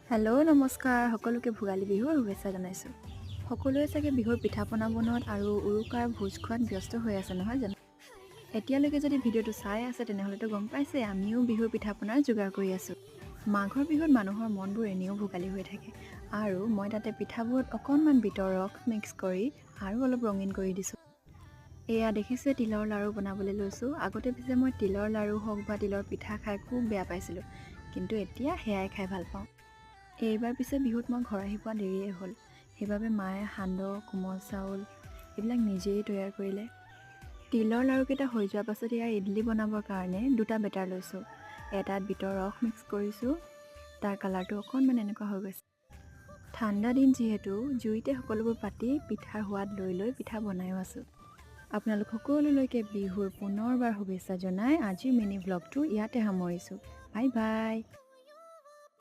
Hello' নমস্কাৰ সকলোকে ভোগালী বিহুৰ শুভেচ্ছা জনাইছোঁ। সকলোৱে চাগে বিহুৰ পিঠা পনা বনোৱাত আৰু উৰুকাৰ ভোজ খোৱাত ব্যস্ত হৈ আছে নহয় জানো। এতিয়ালৈকে যদি ভিডিঅ'টো চাই আছে তেনেহ'লেতো গম পাইছে আমিও বিহুৰ পিঠা পনাৰ যোগাৰ কৰি আছোঁ। মাঘৰ বিহুত মানুহৰ মনবোৰ এনেও ভোগালী হৈ থাকে আৰু মই তাতে পিঠাবোৰত অকণমান বিটৰ ৰস মিক্স কৰি আৰু অলপ ৰঙীন কৰি দিছোঁ। এয়া দেখিছে তিলৰ লাড়ু বনাবলৈ লৈছোঁ। আগতে পিছে মই তিলৰ লাড়ু হওক বা তিলৰ পিঠা খাই খুব বেয়া পাইছিলোঁ, কিন্তু এতিয়া সেয়াই খাই ভাল পাওঁ। এইবাৰ পিছে বিহুত মই ঘৰ আহি পোৱা দেৰিয়ে হ'ল, সেইবাবে মায়ে সান্দহ, কোমল চাউল এইবিলাক নিজেই তৈয়াৰ কৰিলে। তিলৰ লাড়ুকেইটা হৈ যোৱাৰ পাছত ইয়াৰ ইডলি বনাবৰ কাৰণে দুটা বেটাৰ লৈছোঁ। এটাত বিটৰ ৰস মিক্স কৰিছোঁ, তাৰ কালাৰটো অকণমান এনেকুৱা হৈ গৈছে। ঠাণ্ডা দিন যিহেতু জুইতে সকলোবোৰ পাতি পিঠাৰ সোৱাদ লৈ লৈ পিঠা বনায়ো আছোঁ। আপোনালোক সকলোলৈকে বিহুৰ পুনৰবাৰ শুভেচ্ছা জনাই আজিৰ মিনি ভ্লগটো ইয়াতে সামৰিছোঁ। Bye bye.